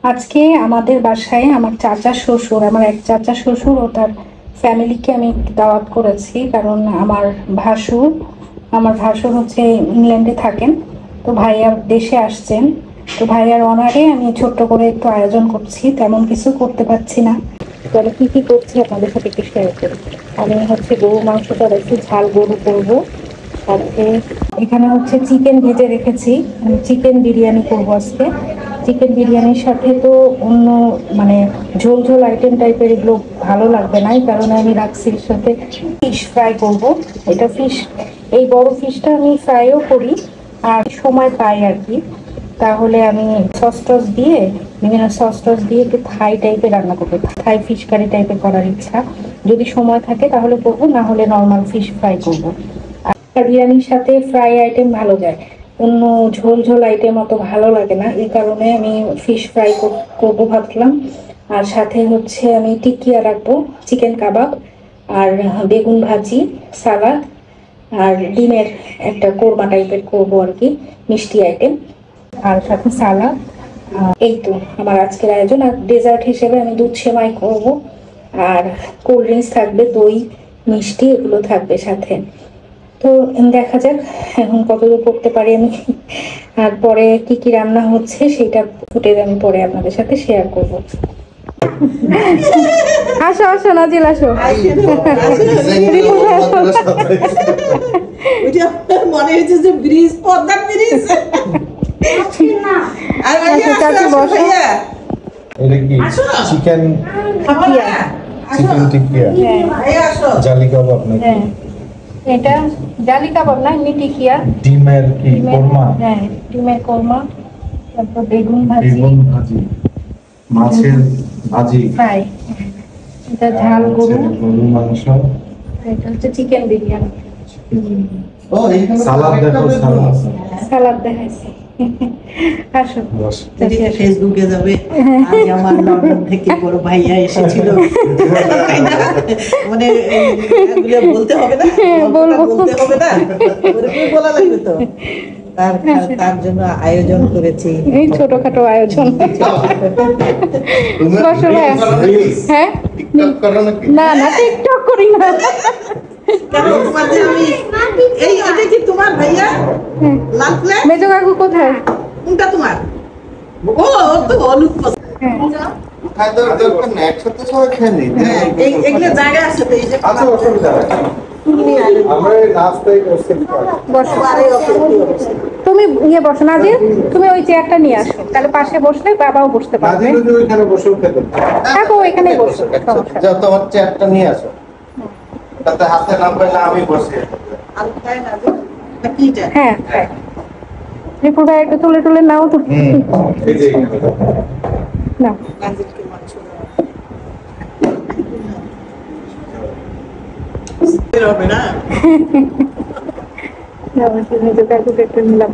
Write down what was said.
আজকে আমাদের বাসায় আমার চাচা শ্বশুর, আমার এক চাচা শ্বশুর ও তার ফ্যামিলিকে আমি দাওয়াত করেছি। কারণ আমার ভাসুর হচ্ছে ইংল্যান্ডে থাকেন, তো ভাইয়া দেশে আসছেন। তো ভাইয়ার অনারে আমি ছোট্ট করে একটু আয়োজন করছি, তেমন কিছু করতে পারছি না। তো আমি কি কি করছি আপনাদের সাথে একটু শেয়ার করি। আমি হচ্ছে গরু মাংসটা একটু ঝাল গরু করবো, সাথে এখানে হচ্ছে চিকেন ভেজে রেখেছি। আমি চিকেন বিরিয়ানি করবো আজকে। চিকেন বিরিয়ানির সাথে তো অন্য মানে ঝোল ঝোল আইটেম টাইপের এগুলো ভালো লাগবে না, এই কারণে আমি রাখছি। সাথে ফিশ ফ্রাই করব। এটা ফিশ, এই বড় ফিশটা আমি ফ্রাইও করি আর সময় পাই আর কি। তাহলে আমি সস টস দিয়ে, বিভিন্ন সস টস দিয়ে একটু থাই টাইপের রান্না করবো। থাই ফিশ কারি টাইপের করার ইচ্ছা, যদি সময় থাকে তাহলে করবো, না হলে নর্মাল ফিশ ফ্রাই করবো। আর বিরিয়ানির সাথে ফ্রাই আইটেম ভালো যায়, অন্য ঝোল ঝোল আইটেম অত ভালো লাগে না, এই কারণে আমি ফিশ ফ্রাই করবো ভাবলাম। আর সাথে হচ্ছে আমি টিকিয়া রাখবো, চিকেন কাবাব, আর বেগুন ভাজি, সালাদ, আর ডিমের একটা কোরমা টাইপের করবো আর কি, মিষ্টি আইটেম, আর সাথে সালাদ। এই তো আমার আজকের আয়োজন। আর ডেজার্ট হিসেবে আমি দুধ সেমাই করবো, আর কোল্ড ড্রিঙ্কস থাকবে, দই মিষ্টি এগুলো থাকবে সাথে। তো দেখা যাক এখন কতদূর করতে পারি আমি। আর পরে কি কি রান্না হচ্ছে সেটা ফুটেজ আমি পরে আপনাদের সাথে শেয়ার করব। আসো আসো নাজিল আসো। মনে হচ্ছে যে ব্রিজ, পদ্মার ব্রিজ। চিকেন টিকিয়া, জালি কাবাব নাকি? এটা জালি কাবাব না, এমনি টিকিয়া। ডিমের কি কোরমা? হ্যাঁ, ডিমের কোরমা, তারপর বেগুন ভাজি, মাছের ভাজি ফ্রাই, এটা ঝাল গরু মাংস, এটা হচ্ছে চিকেন বিরিয়ানি। সালাদ দেখো, সালাদ দেখাইছি। আসো ফেসবুকে যাবে, আজ আমার লন্ডন থেকে বড় ভাইয়া এসেছিল। মানে এগুলো বলতে হবে না, বলতে হবে না, বলা লাগবে তো। তার জন্য আয়োজন করেছি, এই ছোটখাটো আয়োজন। হ্যাঁ, না না টিকটক করি না। তোমার ভাইয়া মেজো কাকু কোথায়? কোনটা তোমার? ও তো হলুদ এগুলো জায়গা আছে তো, এই যে তুমি ইয়ে বসো নাজির, তুমি ওই চেয়ারটা নিয়ে আসো, তাহলে পাশে বসলে বাবাও বসতে পারবে। থাকো এখানেই বসো, তোমার চেয়ারটা নিয়ে আসো, তাতে হাতে না পাইলে আমি বসে। হ্যাঁ হ্যাঁ, রিপু ভাই একটু তুলে তুলে নাও তো। না হবে না, নিজে কাকুকে একটু নিলাম।